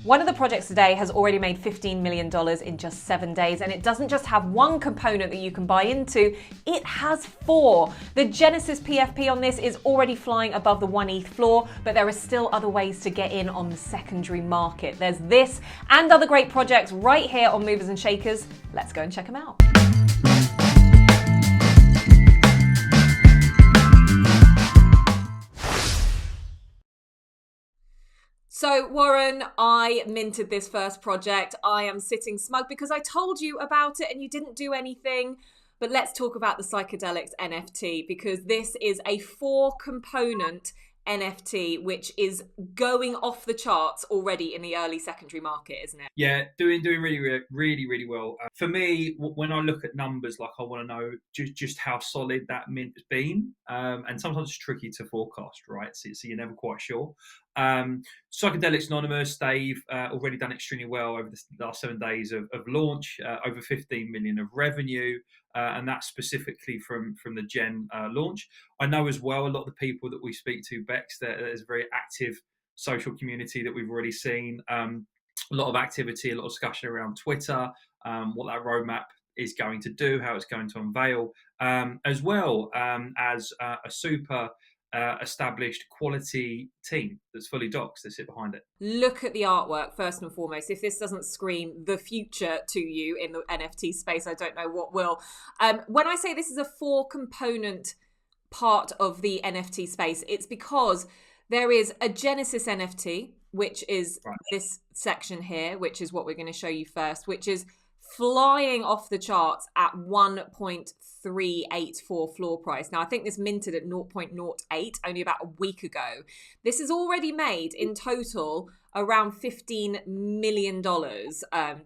One of the projects today has already made $15 million in just 7 days, and it doesn't just have one component that you can buy into, it has 4. The Genesis PFP on this is already flying above the 1 ETH floor, but there are still other ways to get in on the secondary market. There's this and other great projects right here on Movers and Shakers. Let's go and check them out. So Warren, I minted this first project. I am sitting smug because I told you about it and you didn't do anything. But let's talk about the Psychedelics NFT, because this is a 4-component NFT, which is going off the charts already in the early secondary market, isn't it? Yeah, doing really well. For me, when I look at numbers, like I want to know just how solid that mint has been, and sometimes it's tricky to forecast, right? So you're never quite sure. Psychedelics Anonymous, they've already done extremely well over the last 7 days of launch, over 15 million of revenue, and that's specifically from the Gen launch. I know as well a lot of the people that we speak to, Bex, there's a very active social community that we've already seen. A lot of activity, a lot of discussion around Twitter, what that roadmap is going to do, how it's going to unveil, as well as a super established quality team that's fully doxed that sit behind it. Look at the artwork first and foremost. If this doesn't scream the future to you in the NFT space, I don't know what will. When I say this is a 4-component part of the NFT space, it's because there is a Genesis NFT, which is this section here, which is what we're going to show you first, which is flying off the charts at 1.384 floor price. Now, I think this minted at 0.08 only about a week ago. This has already made in total around $15 million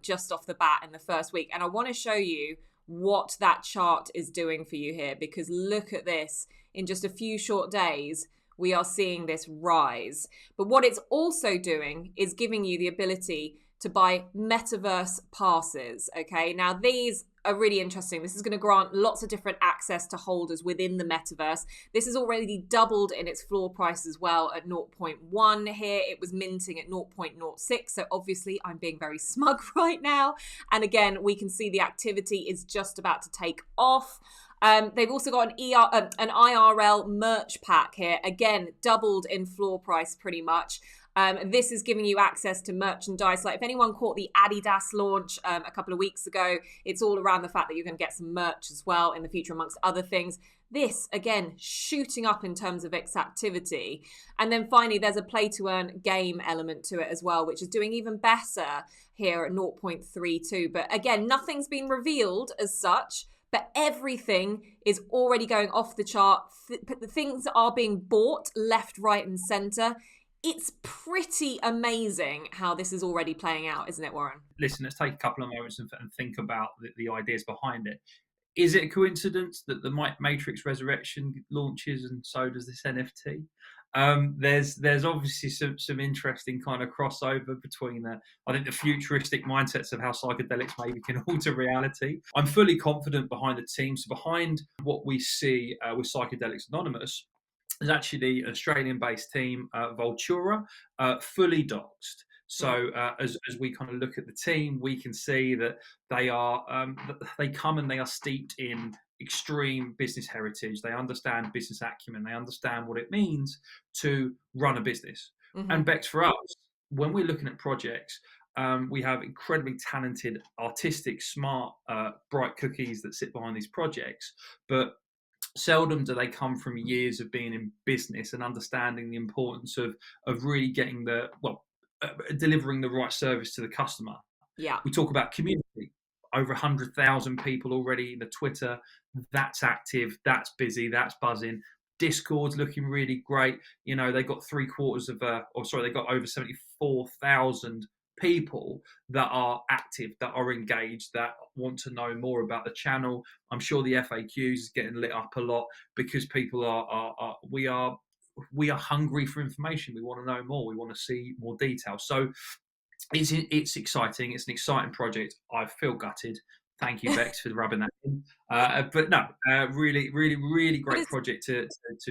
just off the bat in the first week. And I want to show you what that chart is doing for you here, because look at this. In just a few short days, we are seeing this rise. But what it's also doing is giving you the ability to buy Metaverse passes, okay? Now, these are really interesting. This is going to grant lots of different access to holders within the Metaverse. This has already doubled in its floor price as well at 0.1 here. It was minting at 0.06, so obviously I'm being very smug right now. And again, we can see the activity is just about to take off. They've also got an IRL merch pack here. Again, doubled in floor price pretty much. This is giving you access to merchandise. Like if anyone caught the Adidas launch a couple of weeks ago, it's all around the fact that you're going to get some merch as well in the future, amongst other things. This, again, shooting up in terms of its activity. And then finally, there's a play-to-earn game element to it as well, which is doing even better here at 0.32. But again, nothing's been revealed as such, but everything is already going off the chart. The things are being bought left, right, and center. It's pretty amazing how this is already playing out, isn't it, Warren? Listen, let's take a couple of moments and think about the ideas behind it. Is it a coincidence that the Matrix Resurrection launches and so does this NFT? There's obviously some interesting kind of crossover between I think the futuristic mindsets of how psychedelics maybe can alter reality. I'm fully confident behind the team. So behind what we see with Psychedelics Anonymous, there's actually an Australian-based team, Vultura, fully doxed. So as we kind of look at the team, we can see that they come and they are steeped in extreme business heritage. They understand business acumen. They understand what it means to run a business. Mm-hmm. And Bex, for us, when we're looking at projects, we have incredibly talented, artistic, smart, bright cookies that sit behind these projects. But seldom do they come from years of being in business and understanding the importance of really getting delivering the right service to the customer. Yeah. We talk about community. Over 100,000 people already in the Twitter. That's active. That's busy. That's buzzing. Discord's looking really great. You know, they got they got over 74,000 people that are active, that are engaged, that want to know more about the channel. I'm sure the FAQs is getting lit up a lot because people we are hungry for information. We want to know more. We want to see more detail. So it's exciting. It's an exciting project. I feel gutted. Thank you, Bex, for rubbing that in. But no, really great project to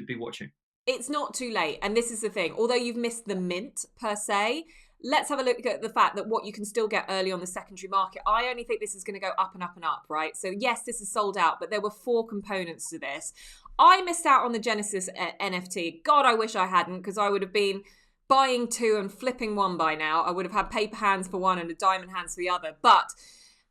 be watching. It's not too late. And this is the thing. Although you've missed the mint per se, let's have a look at the fact that what you can still get early on the secondary market. I only think this is going to go up and up and up, right? So yes, this is sold out, but there were 4 components to this. I missed out on the Genesis NFT. God, I wish I hadn't, because I would have been buying 2 and flipping 1 by now. I would have had paper hands for 1 and a diamond hands for the other. But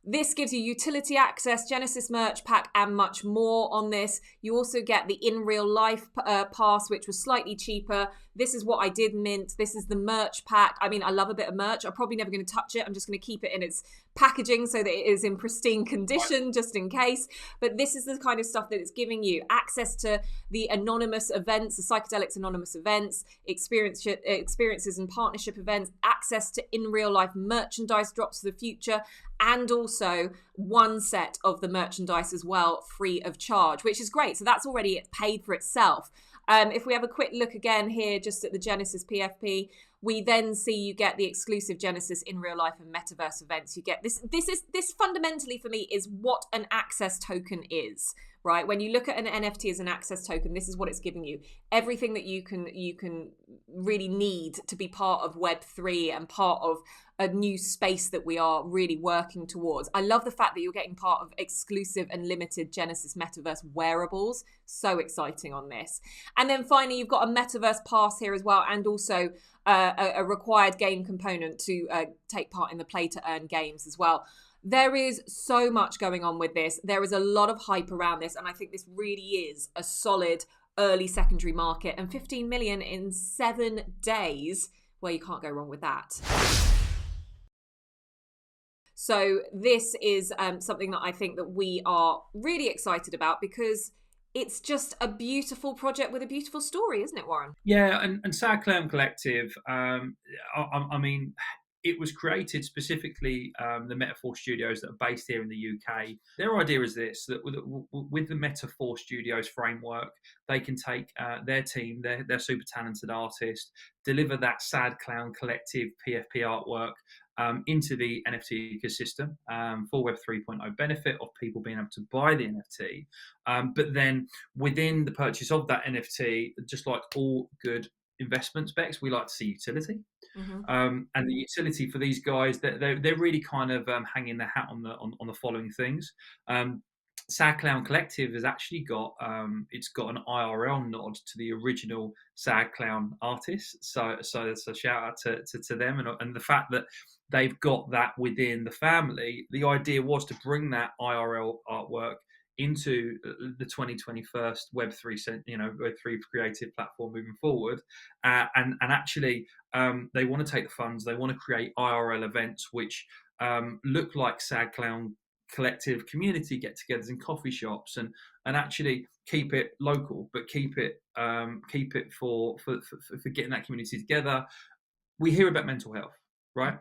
this gives you utility access, Genesis merch pack, and much more on this. You also get the in real life pass, which was slightly cheaper. This is what I did mint. This is the merch pack. I mean, I love a bit of merch. I'm probably never going to touch it. I'm just going to keep it in its packaging so that it is in pristine condition, just in case. But this is the kind of stuff that it's giving you. Access to the anonymous events, the Psychedelics Anonymous events, experiences and partnership events, access to in real life merchandise drops for the future, and also 1 set of the merchandise as well, free of charge, which is great. So that's already paid for itself. If we have a quick look again here, just at the Genesis PFP, we then see you get the exclusive Genesis in real life and Metaverse events. You get this. This fundamentally for me is what an access token is, right? When you look at an NFT as an access token, this is what it's giving you. Everything that you can really need to be part of Web3 and part of a new space that we are really working towards. I love the fact that you're getting part of exclusive and limited Genesis Metaverse wearables. So exciting on this. And then finally, you've got a Metaverse pass here as well, and also a required game component to take part in the play to earn games as well. There is so much going on with this. There is a lot of hype around this, and I think this really is a solid early secondary market. And 15 million in 7 days, well, you can't go wrong with that. So this is something that I think that we are really excited about, because it's just a beautiful project with a beautiful story, isn't it, Warren? Yeah, and Sad Clown Collective, I mean, it was created specifically, the Metaphor Studios that are based here in the UK. Their idea is this, that with the Metaphor Studios framework, they can take their team, their super talented artist, deliver that Sad Clown Collective PFP artwork into the NFT ecosystem for Web 3.0 benefit of people being able to buy the NFT. But then within the purchase of that NFT, just like all good investment specs, we like to see utility. And the utility for these guys, they're really kind of hanging their hat on the following things. Sad Clown Collective has actually got it's got an IRL nod to the original Sad Clown artists. So shout out to them, and the fact that they've got that within the family. The idea was to bring that IRL artwork into the 2021 Web3, Web3 creative platform moving forward, and actually they want to take the funds. They want to create IRL events which look like Sad Clown Collective community get-togethers in coffee shops, and actually keep it local, but keep it for getting that community together. We hear about mental health, right?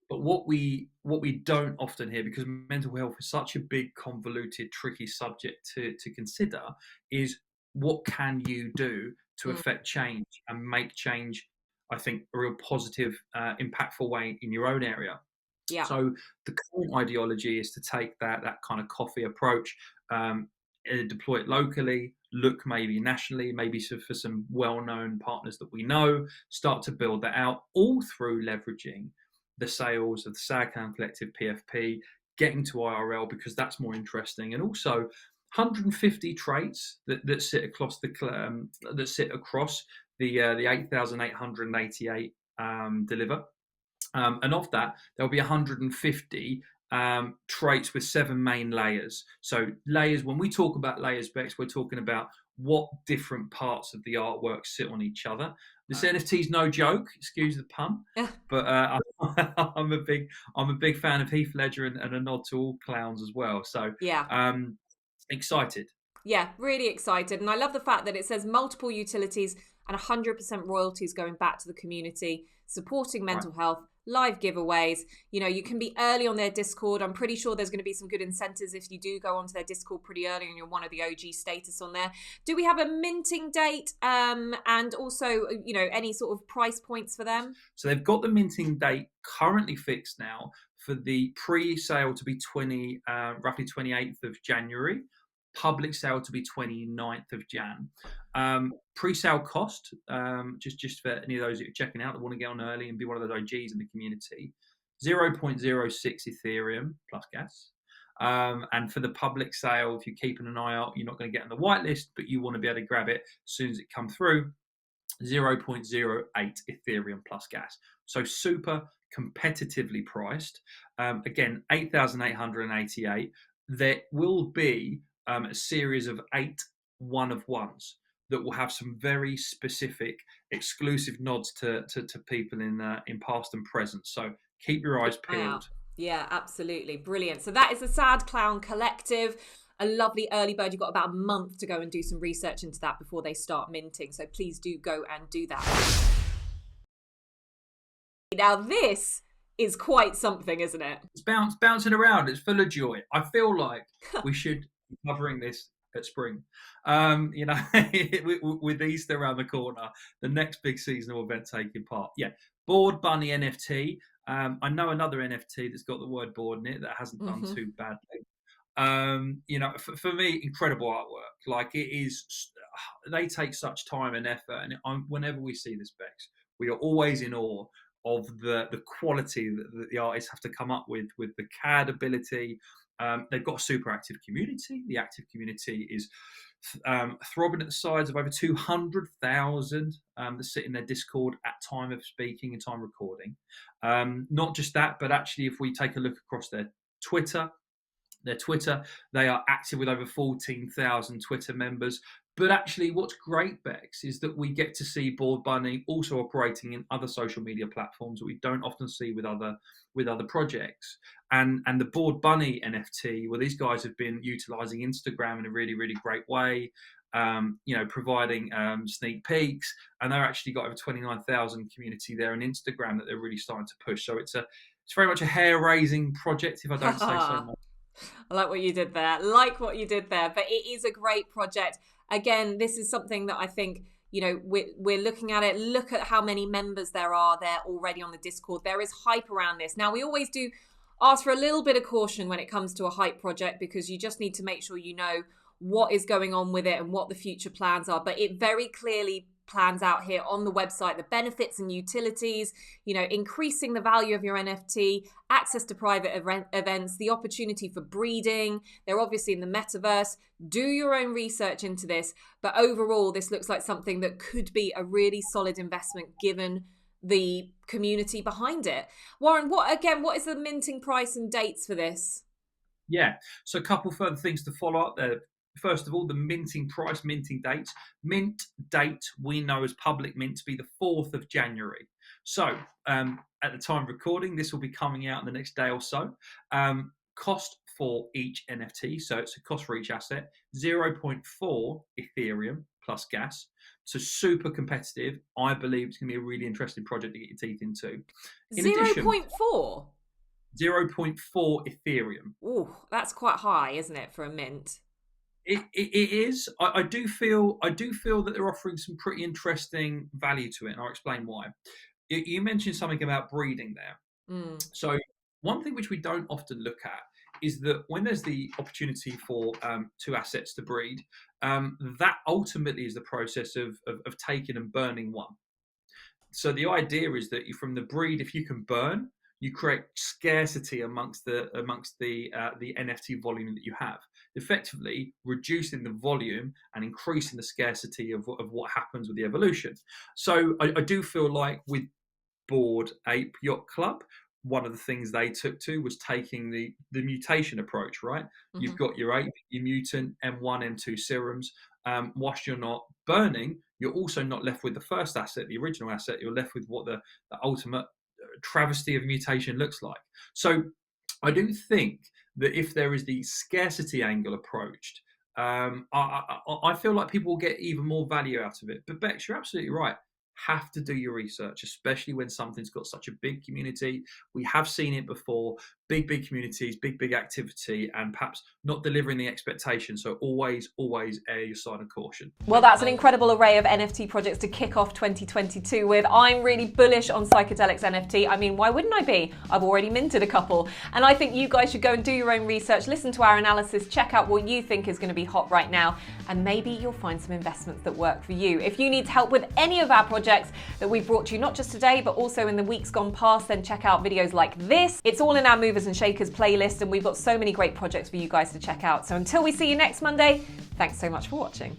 But what we don't often hear, because mental health is such a big, convoluted, tricky subject to consider, is what can you do to affect change and make change, I think, a real positive, impactful way in your own area. Yeah. So the current ideology is to take that kind of coffee approach, deploy it locally, look maybe nationally, maybe for some well-known partners that we know, start to build that out, all through leveraging the sales of the Sad Clown Collective PFP, getting to IRL because that's more interesting, and also 150 traits that sit across the 8,888 deliver. And of that, there'll be 150 traits with 7 main layers. So layers, when we talk about layers, Bex, we're talking about what different parts of the artwork sit on each other. This NFT is no joke, excuse the pun, but I'm a big fan of Heath Ledger and a nod to all clowns as well. So yeah. Excited. Yeah, really excited. And I love the fact that it says multiple utilities and 100% royalties going back to the community, supporting mental health, live giveaways. You can be early on their Discord. I'm pretty sure there's going to be some good incentives if you do go onto their Discord pretty early and you're one of the OG status on there. Do we have a minting date and also, any sort of price points for them? So they've got the minting date currently fixed now for the pre-sale to be roughly 28th of January. public sale to be 29th of Jan. Pre-sale cost, just for any of those that are checking out that want to get on early and be one of those OGs in the community, 0.06 Ethereum plus gas. And for the public sale, if you're keeping an eye out, you're not going to get on the whitelist, but you want to be able to grab it as soon as it comes through, 0.08 Ethereum plus gas. So super competitively priced. Again, 8,888. There will be a series of 8 one-of-ones that will have some very specific exclusive nods to people in past and present. So keep your eyes peeled. Yeah, absolutely. Brilliant. So that is the Sad Clown Collective. A lovely early bird. You've got about a month to go and do some research into that before they start minting. So please do go and do that. Now this is quite something, isn't it? It's bouncing around. It's full of joy. I feel like we should be covering this at spring. With Easter around the corner, the next big seasonal event taking part. Yeah, Bored Bunny NFT. I know another NFT that's got the word bored in it that hasn't done too badly. For me, incredible artwork. Like, it is, they take such time and effort, and whenever we see this, Bex, we are always in awe of the quality that the artists have to come up with the CAD ability. They've got a super active community. The active community is throbbing at the sides of over 200,000 that sit in their Discord at time of speaking and time recording. Not just that, but actually, if we take a look across their Twitter, they are active with over 14,000 Twitter members. But actually, what's great, Bex, is that we get to see Bored Bunny also operating in other social media platforms that we don't often see with other projects. And the Bored Bunny NFT, well, these guys have been utilizing Instagram in a really, really great way. Providing sneak peeks, and they're actually got over 29,000 community there on Instagram that they're really starting to push. So it's very much a hair-raising project, if I don't say so much. I like what you did there. But it is a great project. Again, this is something that I think, we're looking at it. Look at how many members there are there already on the Discord. There is hype around this. Now, we always do ask for a little bit of caution when it comes to a hype project, because you just need to make sure you know what is going on with it and what the future plans are. But it very clearly plans out here on the website, the benefits and utilities, increasing the value of your NFT, access to private events, the opportunity for breeding. They're obviously in the metaverse. Do your own research into this. But overall, this looks like something that could be a really solid investment given the community behind it. Warren, what is the minting price and dates for this? Yeah, so a couple further things to follow up there. First of all, the minting price, minting dates. Mint date we know as public mint to be the 4th of January. So at the time of recording, this will be coming out in the next day or so. Cost for each NFT, so it's a cost for each asset, 0.4 Ethereum plus gas. So super competitive. I believe it's going to be a really interesting project to get your teeth into. 0.4? 0.4 Ethereum. Ooh, that's quite high, isn't it, for a mint? It is. I do feel that they're offering some pretty interesting value to it, and I'll explain why. You mentioned something about breeding there. So one thing which we don't often look at is that when there's the opportunity for two assets to breed, that ultimately is the process of taking and burning one. So the idea is that from the breed, if you can burn, you create scarcity amongst the NFT volume that you have, effectively reducing the volume and increasing the scarcity of what happens with the evolution. So I do feel like with Bored Ape Yacht Club, one of the things they took to was taking the mutation approach, right? Mm-hmm. You've got your ape, your mutant, M1, M2 serums. Whilst you're not burning, you're also not left with the first asset, the original asset. You're left with what the ultimate travesty of mutation looks like. So I do think that if there is the scarcity angle approached, I feel like people will get even more value out of it. But Bex, you're absolutely right. Have to do your research, especially when something's got such a big community. We have seen it before. big communities, big activity, and perhaps not delivering the expectation. So always err your side of caution. Well, that's an incredible array of NFT projects to kick off 2022 with. I'm really bullish on Psychedelics NFT. I mean, why wouldn't I be? I've already minted a couple. And I think you guys should go and do your own research, listen to our analysis, check out what you think is going to be hot right now, and maybe you'll find some investments that work for you. If you need help with any of our projects that we've brought to you, not just today, but also in the weeks gone past, then check out videos like this. It's all in our Movers and Shakers playlist, and we've got so many great projects for you guys to check out. So until we see you next Monday, thanks so much for watching.